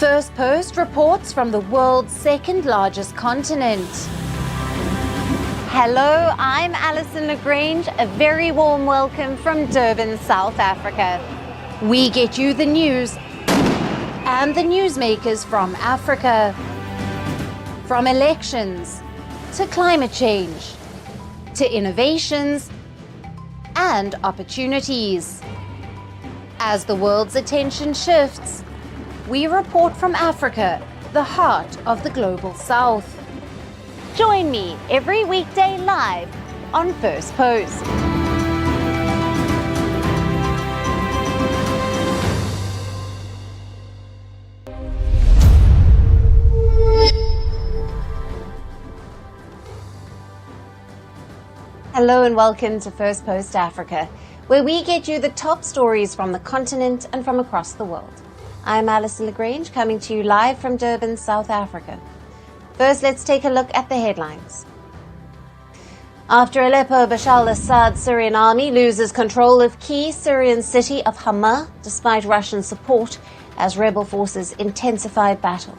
Firstpost reports from the world's second largest continent. Hello, I'm Alyson Grange. A very warm welcome from Durban, South Africa. We get you the news and the newsmakers from Africa. From elections to climate change to innovations and opportunities. As the world's attention shifts, we report from Africa, the heart of the global south. Join me every weekday live on Firstpost. Hello and welcome to Firstpost Africa, where we get you the top stories from the continent and from across the world. I'm Alyson Grange, coming to you live from Durban, South Africa. First, let's take a look at the headlines. After Aleppo, Bashar al-Assad's Syrian army loses control of key Syrian city of Hama, despite Russian support, as rebel forces intensify battle.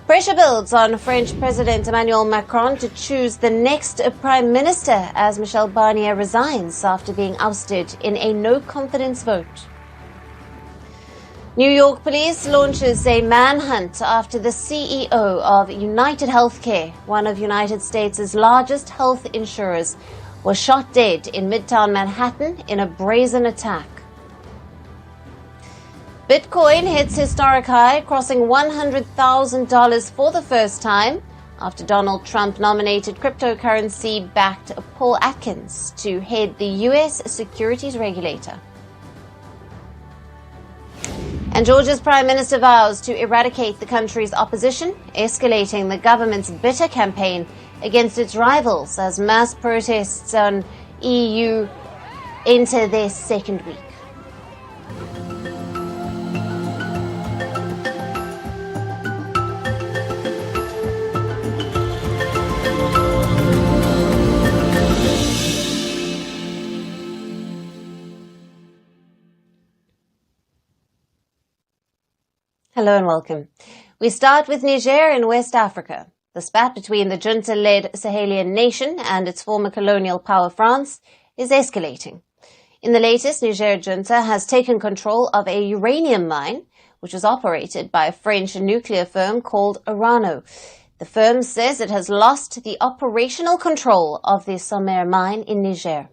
Pressure builds on French President Emmanuel Macron to choose the next Prime Minister as Michel Barnier resigns after being ousted in a no-confidence vote. New York police launches a manhunt after the CEO of United Healthcare, one of United States' largest health insurers, was shot dead in Midtown Manhattan in a brazen attack. Bitcoin hits historic high, crossing $100,000 for the first time after Donald Trump nominated cryptocurrency-backed Paul Atkins to head the U.S. securities regulator. And Georgia's Prime Minister vows to eradicate the country's opposition, escalating the government's bitter campaign against its rivals as mass protests on EU enter their second week. Hello and welcome. We start with Niger in West Africa. The spat between the junta-led Sahelian nation and its former colonial power France is escalating. In the latest, Niger junta has taken control of a uranium mine, which is operated by a French nuclear firm called Orano. The firm says it has lost the operational control of the Somair mine in Niger.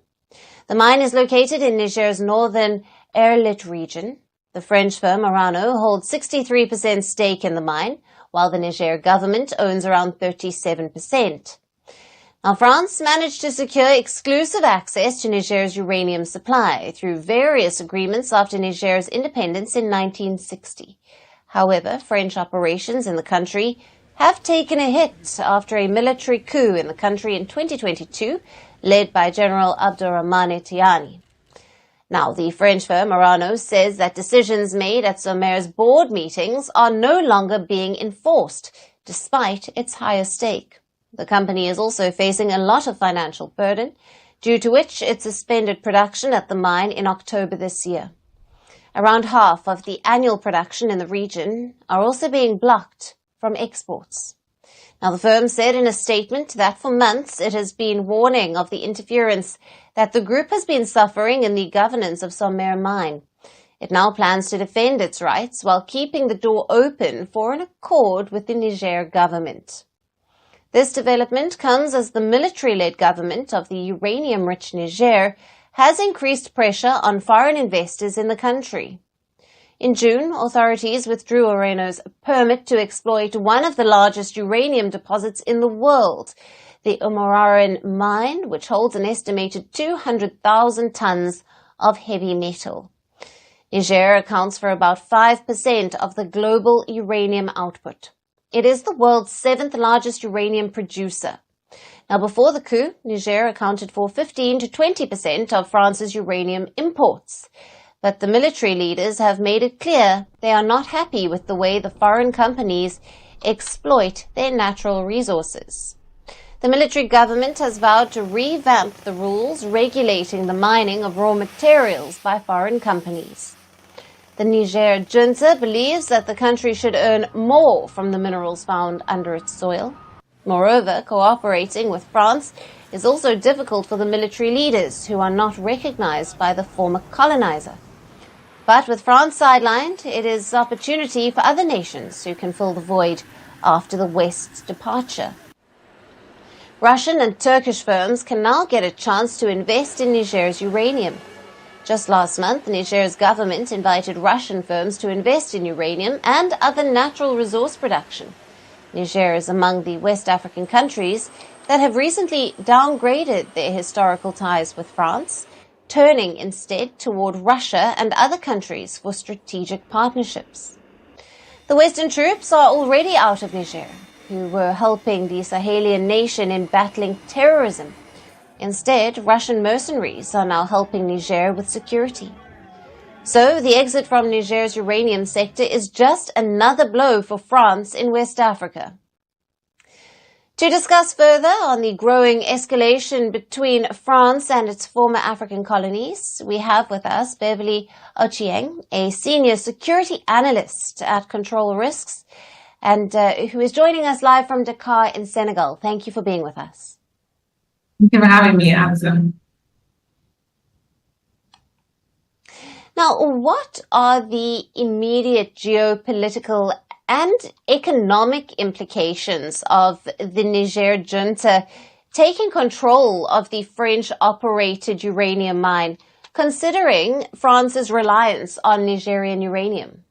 The mine is located in Niger's northern Erlit region. The French firm Orano holds 63% stake in the mine, while the Niger government owns around 37%. Now, France managed to secure exclusive access to Niger's uranium supply through various agreements after Niger's independence in 1960. However, French operations in the country have taken a hit after a military coup in the country in 2022, led by General Abdourahmane Tiani. Now, the French firm Orano says that decisions made at Somair's board meetings are no longer being enforced, despite its higher stake. The company is also facing a lot of financial burden, due to which it suspended production at the mine in October this year. Around half of the annual production in the region are also being blocked from exports. Now, the firm said in a statement that for months it has been warning of the interference that the group has been suffering in the governance of Somair mine. It now plans to defend its rights while keeping the door open for an accord with the Niger government. This development comes as the military-led government of the uranium-rich Niger has increased pressure on foreign investors in the country. In June, authorities withdrew Orano's permit to exploit one of the largest uranium deposits in the world, the Uranium mine, which holds an estimated 200,000 tons of heavy metal. Niger accounts for about 5% of the global uranium output. It is the world's seventh largest uranium producer. Now, before the coup, Niger accounted for 15 to 20% of France's uranium imports. But the military leaders have made it clear they are not happy with the way the foreign companies exploit their natural resources. The military government has vowed to revamp the rules regulating the mining of raw materials by foreign companies. The Niger junta believes that the country should earn more from the minerals found under its soil. Moreover, cooperating with France is also difficult for the military leaders, who are not recognized by the former colonizer. But with France sidelined, it is opportunity for other nations who can fill the void after the West's departure. Russian and Turkish firms can now get a chance to invest in Niger's uranium. Just last month, Niger's government invited Russian firms to invest in uranium and other natural resource production. Niger is among the West African countries that have recently downgraded their historical ties with France, turning instead toward Russia and other countries for strategic partnerships. The Western troops are already out of Niger, who were helping the Sahelian nation in battling terrorism. Instead, Russian mercenaries are now helping Niger with security. So the exit from Niger's uranium sector is just another blow for France in West Africa. To discuss further on the growing escalation between France and its former African colonies, we have with us Beverly Ochieng, a senior security analyst at Control Risks, and who is joining us live from Dakar in Senegal. Thank you for being with us. Thank you for having me, Alyson. Now, what are the immediate geopolitical and economic implications of the Niger junta taking control of the French-operated uranium mine, considering France's reliance on Nigerian uranium?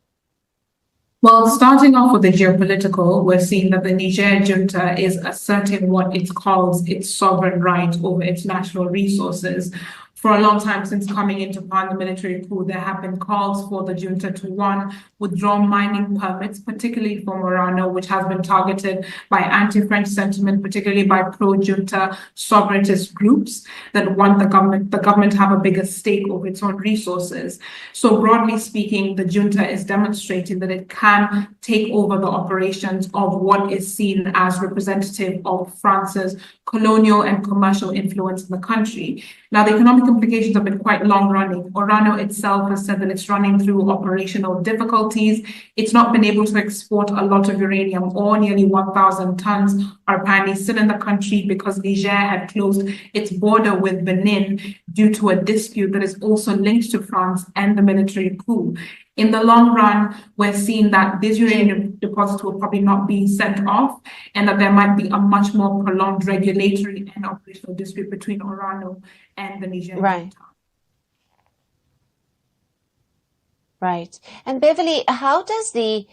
Well, starting off with the geopolitical, we're seeing that the Niger junta is asserting what it calls its sovereign right over its national resources. For a long time since coming into power, the military coup, there have been calls for the junta to, one, withdraw mining permits, particularly from Orano, which has been targeted by anti-French sentiment, particularly by pro-junta sovereigntist groups that want the government to have a bigger stake over its own resources. So broadly speaking, the junta is demonstrating that it can take over the operations of what is seen as representative of France's colonial and commercial influence in the country. Now, the economic implications have been quite long-running. Orano itself has said that it's running through operational difficulties. It's not been able to export a lot of uranium ore. Nearly 1,000 tons are apparently still in the country because Niger had closed its border with Benin due to a dispute that is also linked to France and the military coup. In the long run, we're seeing that these uranium deposits will probably not be sent off, and that there might be a much more prolonged regulatory and operational dispute between Orano and the Niger junta. Right. And Beverly, how does the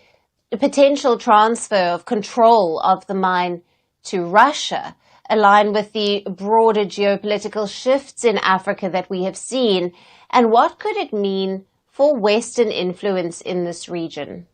potential transfer of control of the mine to Russia align with the broader geopolitical shifts in Africa that we have seen? And what could it mean for Western influence in this region?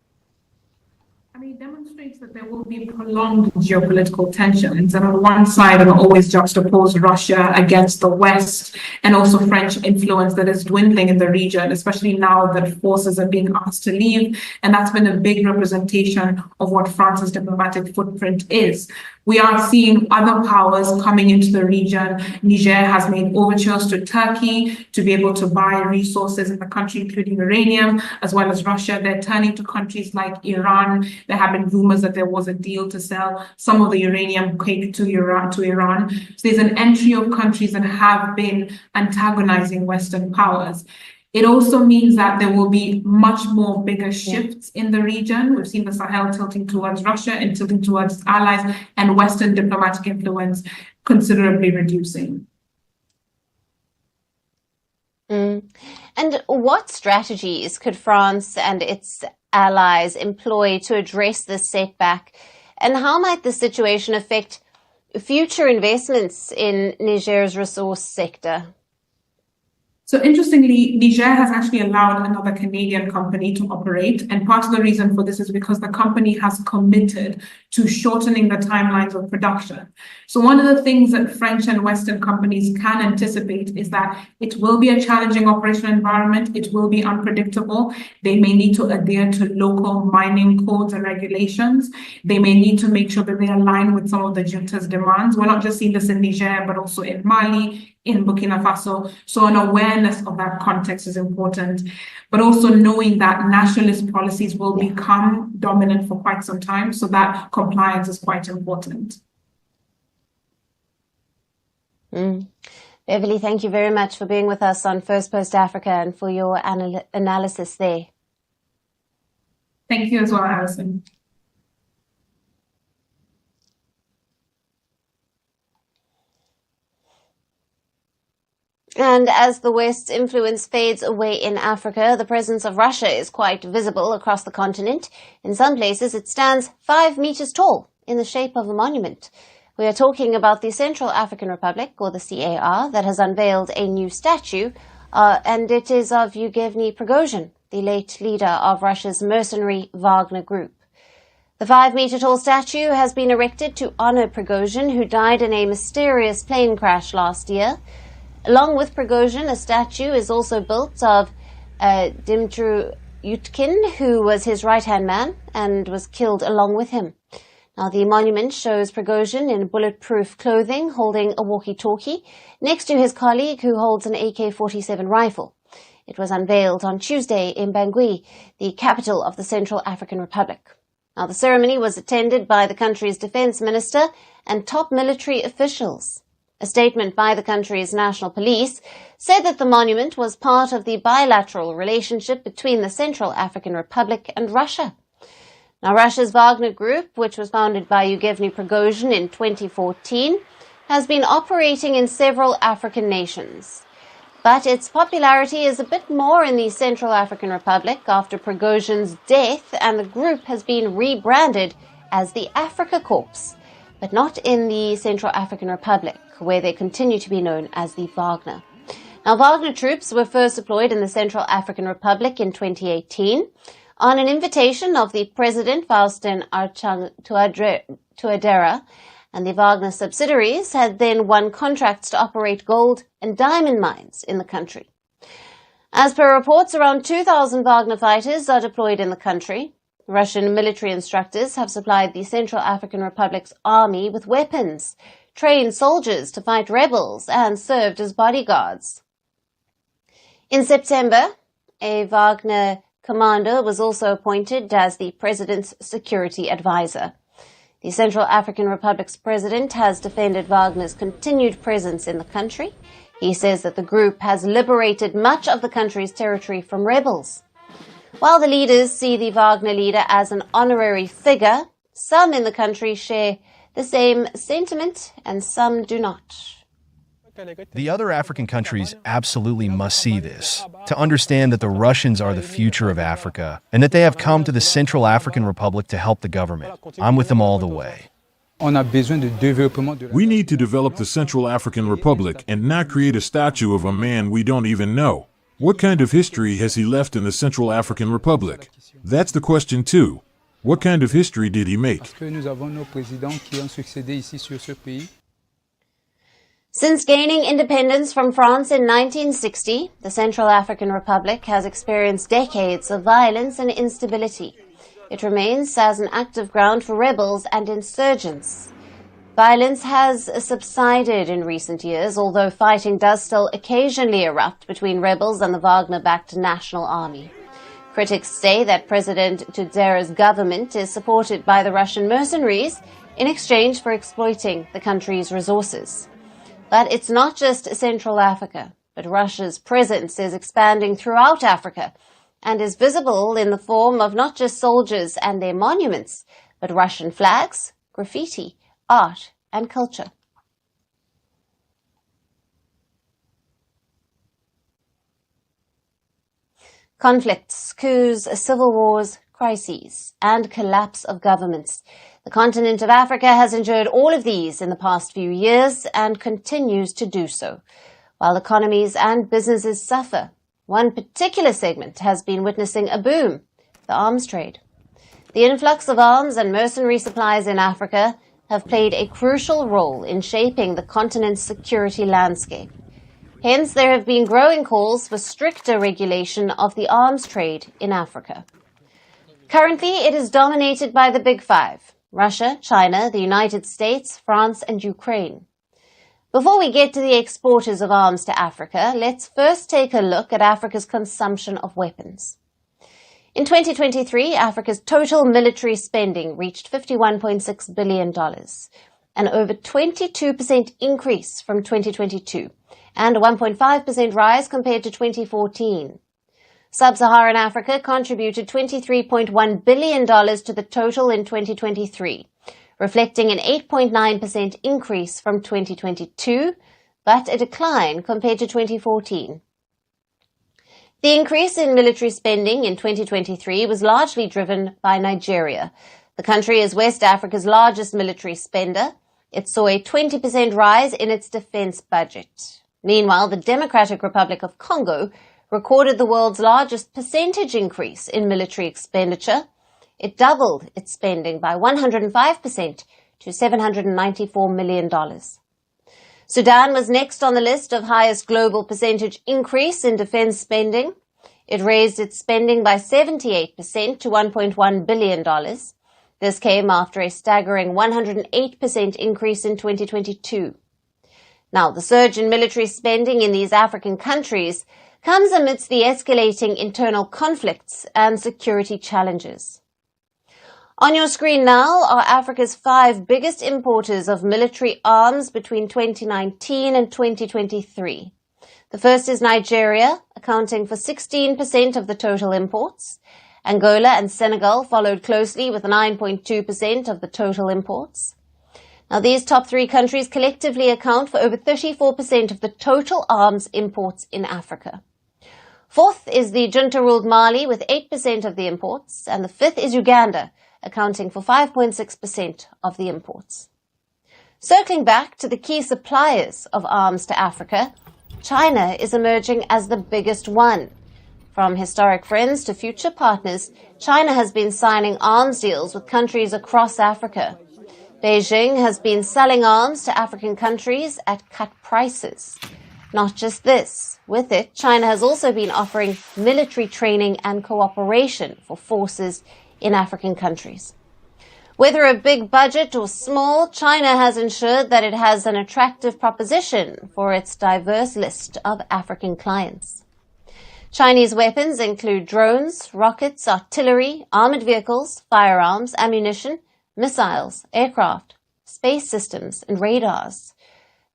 I mean, it demonstrates that there will be prolonged geopolitical tensions. And on one side, it will always juxtapose Russia against the West, and also French influence that is dwindling in the region, especially now that forces are being asked to leave. And that's been a big representation of what France's diplomatic footprint is. We are seeing other powers coming into the region. Niger has made overtures to Turkey to be able to buy resources in the country, including uranium, as well as Russia. They're turning to countries like Iran. There have been rumors that there was a deal to sell some of the uranium cake to Iran. So there's an entry of countries that have been antagonizing Western powers. It also means that there will be much more bigger shifts in the region. We've seen the Sahel tilting towards Russia and tilting towards its allies, and Western diplomatic influence considerably reducing. And what strategies could France and its allies employ to address this setback? And how might the situation affect future investments in Niger's resource sector? So interestingly, Niger has actually allowed another Canadian company to operate. And part of the reason for this is because the company has committed to shortening the timelines of production. So one of the things that French and Western companies can anticipate is that it will be a challenging operational environment. It will be unpredictable. They may need to adhere to local mining codes and regulations. They may need to make sure that they align with some of the junta's demands. We're not just seeing this in Niger, but also in Mali, in Burkina Faso. So an awareness of that context is important, but also knowing that nationalist policies will become dominant for quite some time. So that compliance is quite important. Beverly, thank you very much for being with us on Firstpost Africa and for your analysis there. Thank you as well, Alyson. And as the West's influence fades away in Africa, the presence of Russia is quite visible across the continent. In some places, it stands 5 meters tall in the shape of a monument. We are talking about the Central African Republic, or the CAR, that has unveiled a new statue, and it is of Yevgeny Prigozhin, the late leader of Russia's mercenary Wagner group. The 5-meter-tall statue has been erected to honor Prigozhin, who died in a mysterious plane crash last year. Along with Prigozhin, a statue is also built of Dmitry Utkin, who was his right-hand man and was killed along with him. Now, the monument shows Prigozhin in bulletproof clothing holding a walkie-talkie next to his colleague who holds an AK-47 rifle. It was unveiled on Tuesday in Bangui, the capital of the Central African Republic. Now, the ceremony was attended by the country's defense minister and top military officials. A statement by the country's national police said that the monument was part of the bilateral relationship between the Central African Republic and Russia. Now, Russia's Wagner Group, which was founded by Yevgeny Prigozhin in 2014, has been operating in several African nations. But its popularity is a bit more in the Central African Republic after Prigozhin's death, and the group has been rebranded as the Africa Corps, but not in the Central African Republic, where they continue to be known as the Wagner. Now, Wagner troops were first deployed in the Central African Republic in 2018 on an invitation of the President Faustin Archange Touadera, and the Wagner subsidiaries had then won contracts to operate gold and diamond mines in the country. As per reports, around 2,000 Wagner fighters are deployed in the country. Russian military instructors have supplied the Central African Republic's army with weapons, trained soldiers to fight rebels, and served as bodyguards. In September, a Wagner commander was also appointed as the president's security advisor. The Central African Republic's president has defended Wagner's continued presence in the country. He says that the group has liberated much of the country's territory from rebels. While the leaders see the Wagner leader as an honorary figure, some in the country share the same sentiment and some do not. The other African countries absolutely must see this, to understand that the Russians are the future of Africa and that they have come to the Central African Republic to help the government. I'm with them all the way. We need to develop the Central African Republic and not create a statue of a man we don't even know. What kind of history has he left in the Central African Republic? That's the question too. What kind of history did he make? Since gaining independence from France in 1960, the Central African Republic has experienced decades of violence and instability. It remains as an active ground for rebels and insurgents. Violence has subsided in recent years, although fighting does still occasionally erupt between rebels and the Wagner-backed National Army. Critics say that President Touadera's government is supported by the Russian mercenaries in exchange for exploiting the country's resources. But it's not just Central Africa, but Russia's presence is expanding throughout Africa and is visible in the form of not just soldiers and their monuments, but Russian flags, graffiti, art, and culture. Conflicts, coups, civil wars, crises, and collapse of governments. The continent of Africa has endured all of these in the past few years and continues to do so. While economies and businesses suffer, one particular segment has been witnessing a boom, the arms trade. The influx of arms and mercenary supplies in Africa have played a crucial role in shaping the continent's security landscape. Hence, there have been growing calls for stricter regulation of the arms trade in Africa. Currently, it is dominated by the Big Five: Russia, China, the United States, France, and Ukraine. Before we get to the exporters of arms to Africa, let's first take a look at Africa's consumption of weapons. In 2023, Africa's total military spending reached $51.6 billion, an over 22% increase from 2022, and a 1.5% rise compared to 2014. Sub-Saharan Africa contributed $23.1 billion to the total in 2023, reflecting an 8.9% increase from 2022, but a decline compared to 2014. The increase in military spending in 2023 was largely driven by Nigeria. The country is West Africa's largest military spender. It saw a 20% rise in its defense budget. Meanwhile, the Democratic Republic of Congo recorded the world's largest percentage increase in military expenditure. It doubled its spending by 105% to $794 million. Sudan was next on the list of highest global percentage increase in defense spending. It raised its spending by 78% to $1.1 billion. This came after a staggering 108% increase in 2022. Now, the surge in military spending in these African countries comes amidst the escalating internal conflicts and security challenges. On your screen now are Africa's 5 biggest importers of military arms between 2019 and 2023. The first is Nigeria, accounting for 16% of the total imports. Angola and Senegal followed closely with 9.2% of the total imports. Now, these top 3 countries collectively account for over 34% of the total arms imports in Africa. Fourth is the junta-ruled Mali with 8% of the imports, and the fifth is Uganda, accounting for 5.6% of the imports. Circling back to the key suppliers of arms to Africa, China is emerging as the biggest one. From historic friends to future partners, China has been signing arms deals with countries across Africa. Beijing has been selling arms to African countries at cut prices. Not just this. With it, China has also been offering military training and cooperation for forces in African countries. Whether a big budget or small, China has ensured that it has an attractive proposition for its diverse list of African clients. Chinese weapons include drones, rockets, artillery, armored vehicles, firearms, ammunition, missiles, aircraft, space systems, and radars.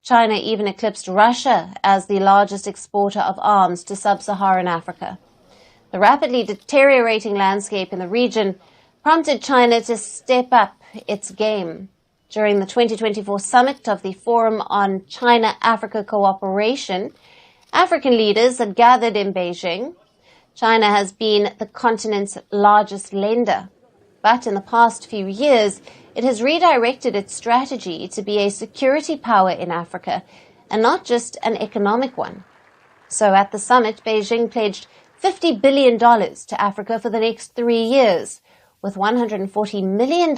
China even eclipsed Russia as the largest exporter of arms to sub-Saharan Africa. The rapidly deteriorating landscape in the region prompted China to step up its game. During the 2024 summit of the Forum on China-Africa Cooperation, African leaders had gathered in Beijing. China has been the continent's largest lender, but in the past few years, it has redirected its strategy to be a security power in Africa and not just an economic one. So at the summit, Beijing pledged $50 billion to Africa for the next 3 years, with $140 million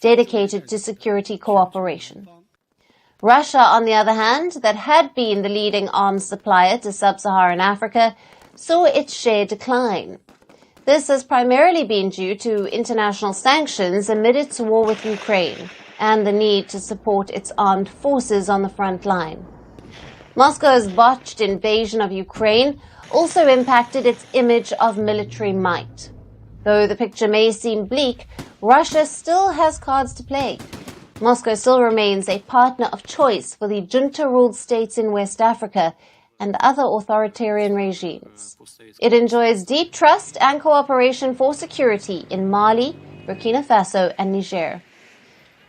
dedicated to security cooperation. Russia, on the other hand, that had been the leading arms supplier to sub-Saharan Africa, saw its share decline. This has primarily been due to international sanctions amid its war with Ukraine and the need to support its armed forces on the front line. Moscow's botched invasion of Ukraine also impacted its image of military might. Though the picture may seem bleak, Russia still has cards to play. Moscow still remains a partner of choice for the junta-ruled states in West Africa and other authoritarian regimes. It enjoys deep trust and cooperation for security in Mali, Burkina Faso, and Niger.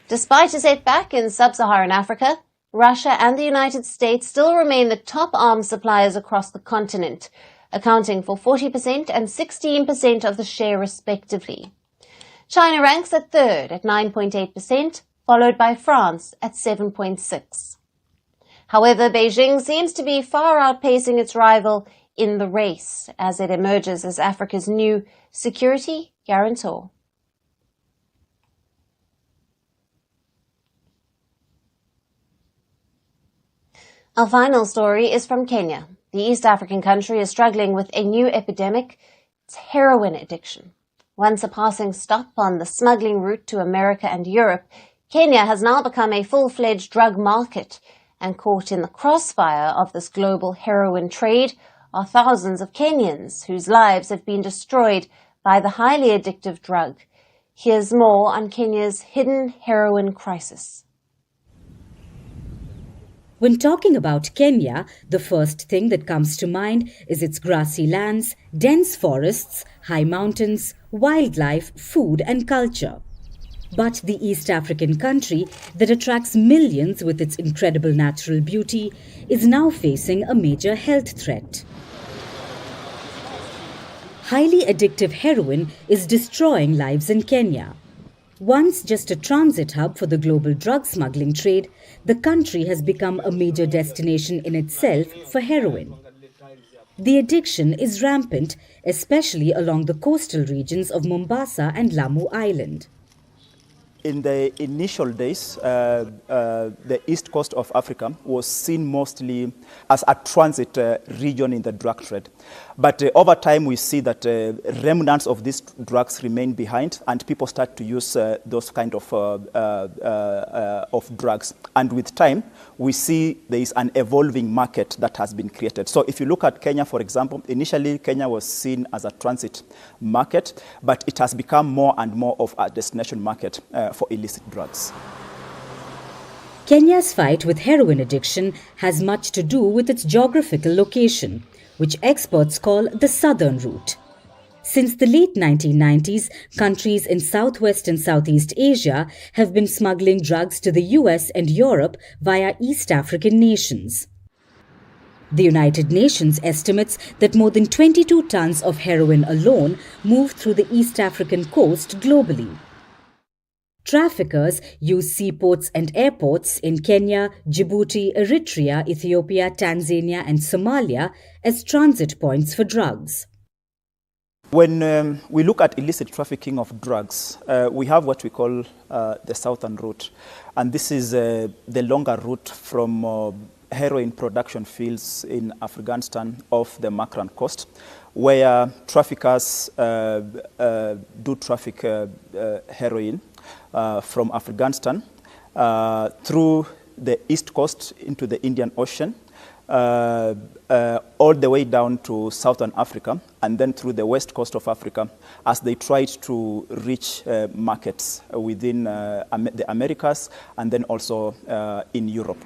Despite a setback in sub-Saharan Africa, Russia and the United States still remain the top arms suppliers across the continent, accounting for 40% and 16% of the share respectively. China ranks at third at 9.8%, followed by France at 7.6%. However, Beijing seems to be far outpacing its rival in the race as it emerges as Africa's new security guarantor. Our final story is from Kenya. The East African country is struggling with a new epidemic. It's heroin addiction. Once a passing stop on the smuggling route to America and Europe, Kenya has now become a full-fledged drug market, And caught in the crossfire of this global heroin trade are thousands of Kenyans whose lives have been destroyed by the highly addictive drug. Here's more on Kenya's hidden heroin crisis. When talking about Kenya, the first thing that comes to mind is its grassy lands, dense forests, high mountains, wildlife, food and culture. But the East African country that attracts millions with its incredible natural beauty is now facing a major health threat. Highly addictive heroin is destroying lives in Kenya. Once just a transit hub for the global drug smuggling trade, the country has become a major destination in itself for heroin. The addiction is rampant, especially along the coastal regions of Mombasa and Lamu Island. In the initial days, the east coast of Africa was seen mostly as a transit region in the drug trade. But over time, we see that remnants of these drugs remain behind, and people start to use those kind of drugs. And with time, we see there is an evolving market that has been created. So if you look at Kenya, for example, initially Kenya was seen as a transit market, but it has become more and more of a destination market for illicit drugs. Kenya's fight with heroin addiction has much to do with its geographical location, which experts call the southern route. Since the late 1990s, countries in Southwest and Southeast Asia have been smuggling drugs to the US and Europe via East African nations. The United Nations estimates that more than 22 tons of heroin alone move through the East African coast globally. Traffickers use seaports and airports in Kenya, Djibouti, Eritrea, Ethiopia, Tanzania and Somalia as transit points for drugs. When we look at illicit trafficking of drugs, we have what we call the southern route. And this is the longer route from heroin production fields in Afghanistan off the Makran coast, where traffickers do traffic heroin from Afghanistan through the east coast into the Indian Ocean, all the way down to southern Africa, and then through the west coast of Africa as they tried to reach markets within the Americas and then also in Europe.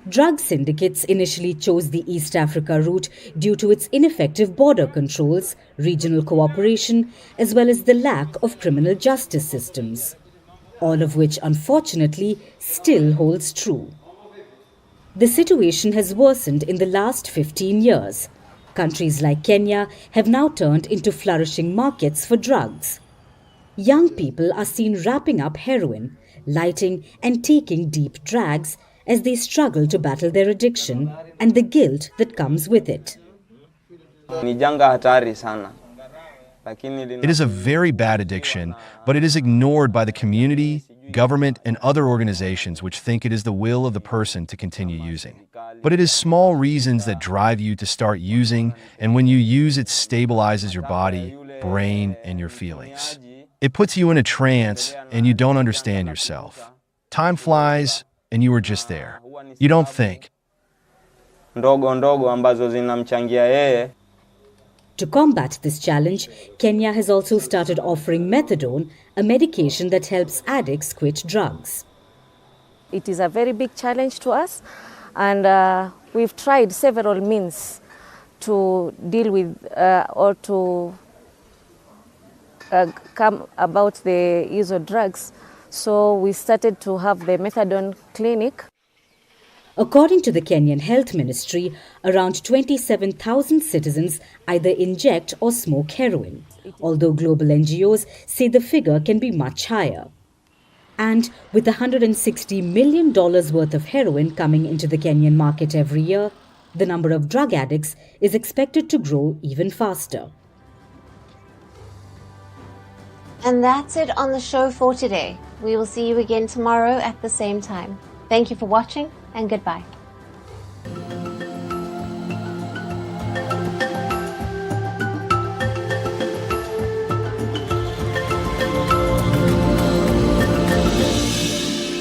Drug syndicates initially chose the East Africa route due to its ineffective border controls, regional cooperation, as well as the lack of criminal justice systems, all of which unfortunately still holds true. The situation has worsened in the last 15 years. Countries like Kenya have now turned into flourishing markets for drugs. Young people are seen wrapping up heroin, lighting and taking deep drags as they struggle to battle their addiction and the guilt that comes with it. It is a very bad addiction, but it is ignored by the community, government, and other organizations which think it is the will of the person to continue using. But it is small reasons that drive you to start using, and when you use, it stabilizes your body, brain, and your feelings. It puts you in a trance, and you don't understand yourself. Time flies, and you are just there. You don't think. To combat this challenge, Kenya has also started offering methadone, a medication that helps addicts quit drugs. It is a very big challenge to us, and we've tried several means to deal with or to come about the use of drugs. So we started to have the methadone clinic. According to the Kenyan Health Ministry, around 27,000 citizens either inject or smoke heroin, although global NGOs say the figure can be much higher. And with $160 million worth of heroin coming into the Kenyan market every year, the number of drug addicts is expected to grow even faster. And that's it on the show for today. We will see you again tomorrow at the same time. Thank you for watching, and goodbye.